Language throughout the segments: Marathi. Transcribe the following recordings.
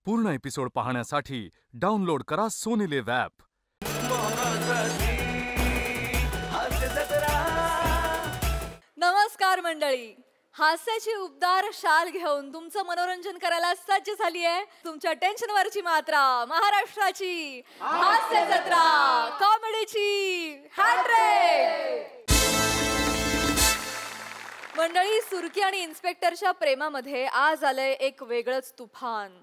पूर्ण एपिसोड पाहण्यासाठी डाउनलोड करा सोनी लिव्ह ॲप। नमस्कार मंडळी, हास्याची उबदार शाल घेऊन तुमचं मनोरंजन करायला सज्ज झाली आहे तुमच्या टेन्शनवरची मात्रा, महाराष्ट्राची हास्य जत्रा, कॉमेडीची हॅट्रिक। मंडळी, सुरकी आणि इन्स्पेक्टरच्या प्रेमामध्ये आज आलंय एक वेगळंच तुफान।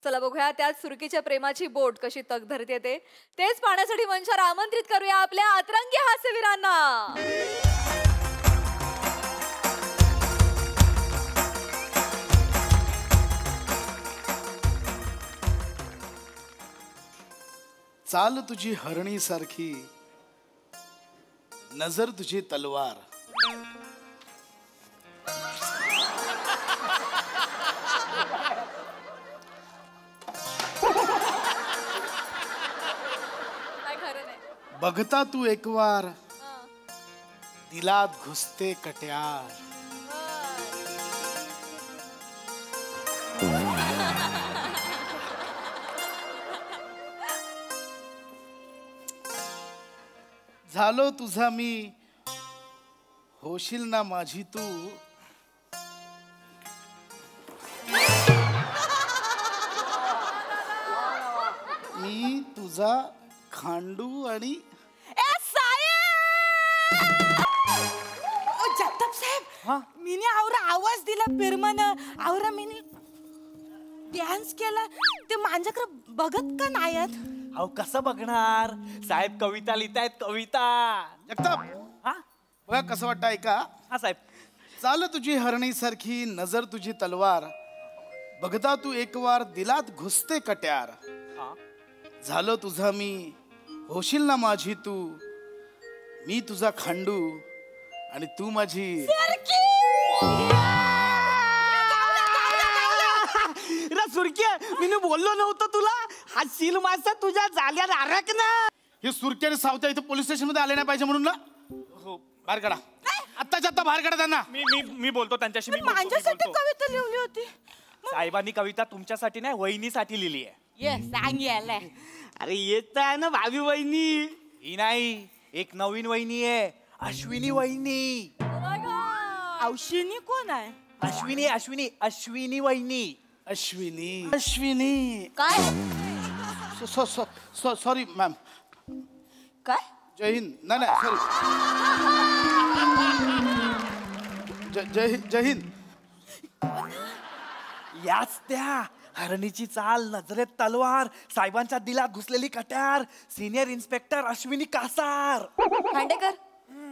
चला बघूया त्यात सुरकीच्या प्रेमाची बोट कशी तग धरते तेच पाहण्यासाठी मंचावर आमंत्रित करूया आपल्या अतरंगी हास्यवीरांना। चाल तुझी हरणी सारखी, नजर तुझी तलवार। बघता तू एक वार, दिलात घुसते कट्यार। झालो तुझा मी, होशील ना माझी तू। मी तुझा खांडू आणि जगताप साहेब, मीने आवरा आवाज दिला फिरमन, आवरा मीने डान्स केला, ते माझ्याकडे बघत का नाहीत? अहो कसं बघणार साहेब, कविता लिहितायत कविता। जगताप, बघा कसं वाटतं ऐका। हा साहेब। चाल तुझी हरणी सारखी, नजर तुझी तलवार। बघता तू एक वार, दिलात घुसते कट्यार। झालो तुझा मी, होशील ना माझी तू। मी तुझा खांडू आणि तू माझी सुरक्या। मी बोललो नव्हतं तुला, हा सील मासा तुझ्या जाल्यात अरक ना। हे सुरक्या आणि सावत्या इथे पोलीस स्टेशन मध्ये आले नाही पाहिजे म्हणून ना। हो, बाहेर काढा, आत्ताच्या आत्ता बाहेर काढा त्यांना। मी बोलतो त्यांच्याशी। मी माझ्यासाठी कविता लिहिली होती साहेबांनी। कविता तुमच्यासाठी नाही, वहिनीसाठी लिहिली आहे। ये सांग याला। अरे येत आहे ना भावी वहिनी। ही नाही, एक नवीन वहिनी आहे, अश्विनी वहिनी। अश्विनी कोण आहे? अश्विनी अश्विनी अश्विनी वहिनी। अश्विनी अश्विनी काय? Sorry ma'am. काय? जय हिंद। नाही नाही सॉरी, जय हिंद। याच त्या हरणीची चाल, नजरेत तलवार, साहेबांच्या दिलात घुसलेली कट्यार, senior inspector Ashwini Kasar. Khandekar,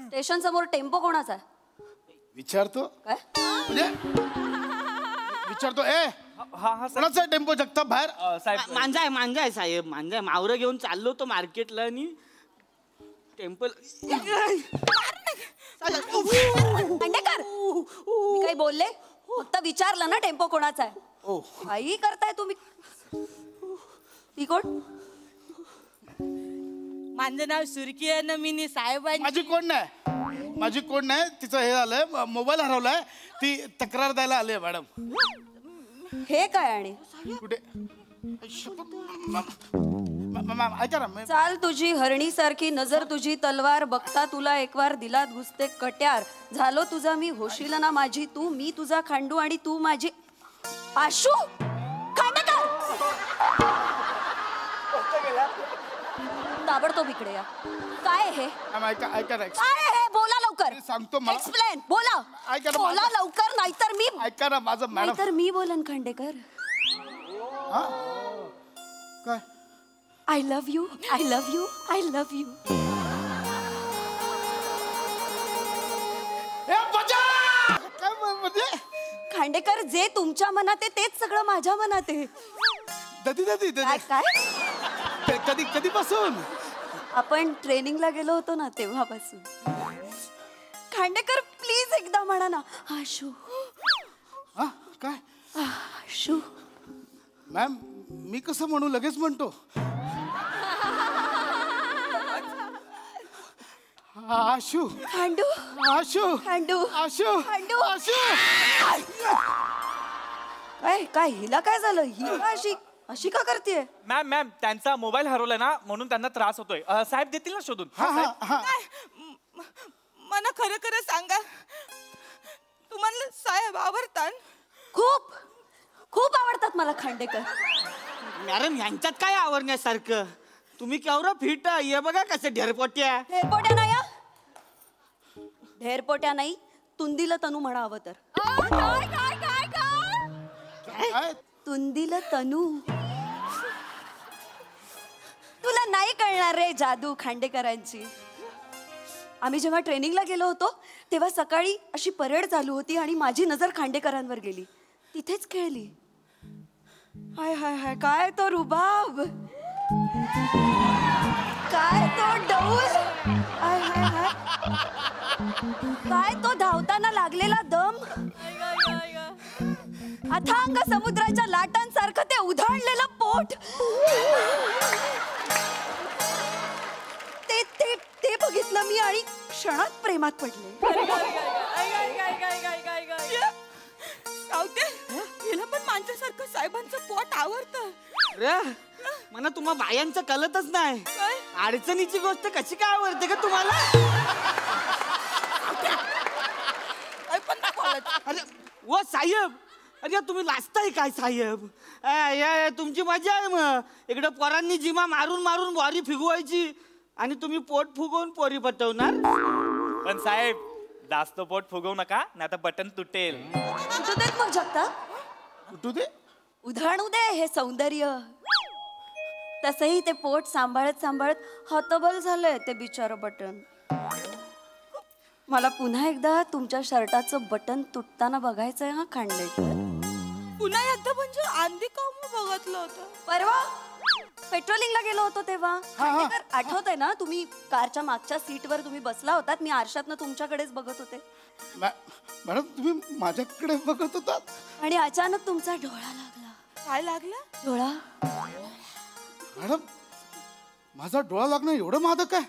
station समोर टेम्पो कोणाचा आहे? विचारतो काय? म्हणजे विचारतो। ए कोणाचा टेम्पो? जगताप बाहेर। साहेब मांजा आहे साहेब, मांजा आहे। मावरं घेऊन चाललो तो मार्केटला आणि टेम्पल। खांडेकर, मी काही बोलले? फक्त विचारलं ना टेम्पो कोणाचा आहे। काही करताय तुम्ही? ती कोण? माझं नाव सुरकी आहे ना। मीने साहेबांची माझी कोण नाही, तिचं हे झालंय, मोबाईल हरवलाय, ती तक्रार द्यायला आली मॅडम। हे काय? आणि कुठे? ऐका ना, चाल तुझी हरणी सारखी, नजर तुझी तलवार। बघता तुला एक वार, दिलात घुसते कट्यार। झालो तुझा मी, होशील ना माझी तू। मी तुझा खांडू आणि तू माझी आशू। खांडेकर, ताबडतोब इकडे या। काय हे? ऐका ना, काय हे? बोला लवकर। सांगतो मला। एक्सप्लेन, बोला। ऐका ना, बोला लवकर, नाहीतर मी ऐका ना माझं मॅडम। नाहीतर मी बोलन खांडेकर। काय? I love you, I love you, I love you. Khandekar, जे तुमच्या मनात आहे तेच सगळं माझ्या मनात आहे। काय? कधीपासून? आपण ट्रेनिंगला गेलो होतो ना तेव्हापासून। खांडेकर प्लीज एकदा म्हणा ना, आशू। काय? आशू। मॅम, मी कसं म्हणू? लगेच म्हणतो। आशू, खांडू, आशू, खांडू, आशू, खांडू, आशू। काय काय हिला काय झालं? ही अशी अशी का करतेय? मॅम मॅम त्यांचा मोबाईल हरवलाय ना म्हणून त्यांना त्रास होतोय. साहेब देतील ना शोधून. हा हा हा मला खरं खरं सांगा, तुम्हाला साहेब आवडतात? खूप खूप आवडतात मला खांडेकर. मॅडम यांच्यात काय आवडण्यासारखं? तुम्ही केवढं फिट ये बघा कसे ढेरपोट्या. ढेरपोट्या नाही हा. ढेरपोट्या नाही, तुंदीला तनू म्हणा हवं तर. काय काय काय काय काय? तुंदीला तनू. तुला नाही कळणार रे जादू खांडेकरांची. आम्ही जेव्हा ट्रेनिंगला गेलो होतो तेव्हा सकाळी अशी परेड चालू होती आणि माझी नजर खांडेकरांवर गेली. तिथेच खेळली. हाय हाय हाय, काय तो रुबाब, काय तो डौल, हाय हाय हाय, काय तो धावताना लागलेला दम, अथांग समुद्राच्या लाटांसारखं ते उधाळलेलं पोट. ते ते ते बघितलं मी आणि क्षणात प्रेमात पडले. सावते, हिला पण माझ्यासारखं साहेबांचं पोट आवडतं. रे मला तुम्हा बायांचं कळतच नाही. काय? अडचणीची गोष्ट कशी काय आवडते का तुम्हाला? काय पण नाही बोलत. अरे ओ साहेब, अरे तुम्ही लाजताय काय साहेब? तुमची मजा आहे मग. इकडे पोरांनी जिमा मारून मारून बॉडी फिगवायची आणि तुम्ही पोट फुगवून पोरी पटवणार. पण साहेब जास्त पोट फुगवू नका नाही तर बटन तुटेल. कुठं देत मग जगता? कुठू दे? उधळू दे हे सौंदर्य. तसंही ते पोट सांभाळत सांभाळत हतबल झालंय ते बिचारं बटन. मला पुन्हा एकदा तुमच्या शर्टाचं बटन तुटताना बघायचंय हा खांडेकर. पुन्हा एकदा म्हणजे आंधी का बघितलं होतं. परवा पेट्रोलिंगला गेलो होतो तेव्हा खांडेकर आठवतंय ना? तुम्ही कारच्या मागच्या सीटवर तुम्ही बसला होतात, मी आरशातनं तुमच्याकडेच बघत होते मॅडम तुम्ही माझ्याकडे बघत होतात आणि अचानक तुमचा डोळा लागला. काय लागलं? डोळा. मॅडम माझा डोळा लागणं एवढं मादक आहे?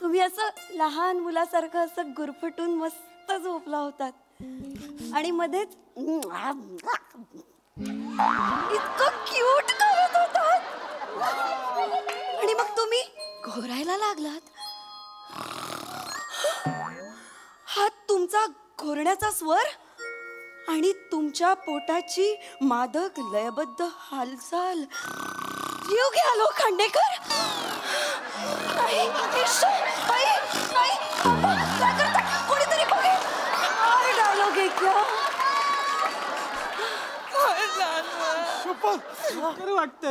तुम्ही असं लहान मुलासारखं असं गुरफटून मस्त झोपला होतात आणि मध्येच इतकं क्यूट करत होतात आणि मग तुम्ही घोरायला लागलात. हा तुमचा घोरण्याचा स्वर आणि तुमच्या पोटाची मादक लयबद्ध हालचाल. जीव घ्यालो खांडेकर. नाही, ईश्वर, नाही, नाही. काय करताय? कोणीतरी बघेल. काय डायलॉग आहे क्या? बरं वाटतं.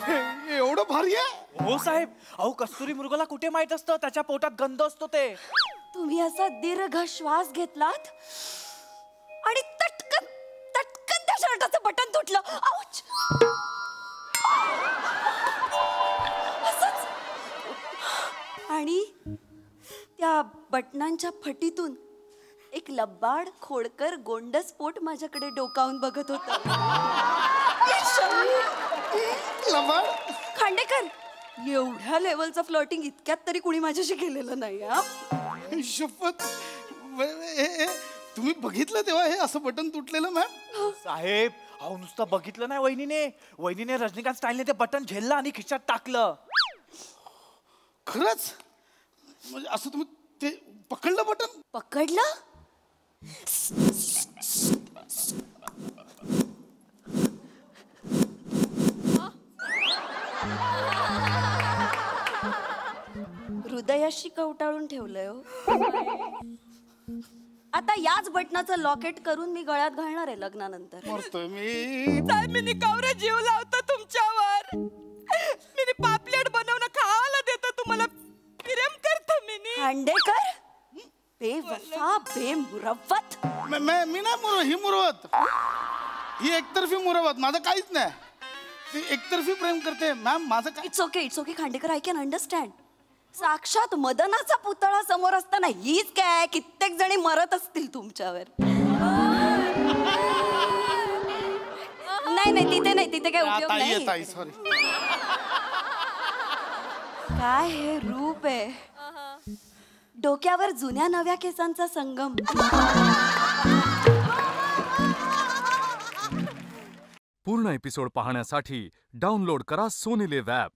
हे एवढं भारी आहे? हो साहेब, अहो कस्तुरी मृगाला कुठे माहित असतं त्याच्या पोटात गंध असतो ते. तुम्ही असा दीर्घ श्वास घेतलात आणि तटकन तटकन त्या शर्टाचं बटन तुटलं. आउच! असंच. आणि त्या बटनांच्या फटीतून एक लबाड खोडकर गोंडस पोट माझ्याकडे डोकावून बघत होत. लबाड? खांडेकर, एवढ्या लेवलचं फ्लर्टिंग इतक्यात तरी कुणी माझ्याशी केलेलं नाही. हा, शपथ. तुम्ही बघितलं तेव्हा हे असं बटन तुटलेलं मॅम? साहेब अहो नुसतं बघितलं नाही वहिनीने रजनीकांत स्टाईलने ते बटन झेललं आणि खिशात टाकलं. खरंच? म्हणजे असं तुम्ही ते पकडलं बटन? पकडलं? हृदयाशी कवटाळून ठेवलंय हो. आता याच बटनाचं लॉकेट करून मी गळ्यात घालणार आहे लग्नानंतर. मरतोय मी. साहेब मी कवरा जीव लावतो तुमच्यावर. मी पापलेट बनवणं खायला देतो तुम्हाला. प्रेम करतो मी. खांडेकर, बेवफा बेमुरवत. मी नाही ही मुरवत. ही एकतर्फी मुरवत. माझं काहीच नाही. ती एकतर्फी प्रेम करते मॅम. माझं काय? It's okay Khandekar, I can understand. साक्षात मदनाचा पुतळा समोर असताना हीच काय कित्येक जणी मरत असतील तुमच्यावर. नाही तिथे काय उपयोग नाही. ताई सॉरी. काय हे रूप आहे. डोक्यावर जुन्या नव्या केसांचा संगम. पूर्ण एपिसोड पाहण्यासाठी डाउनलोड करा सोनी लिव्ह ॲप.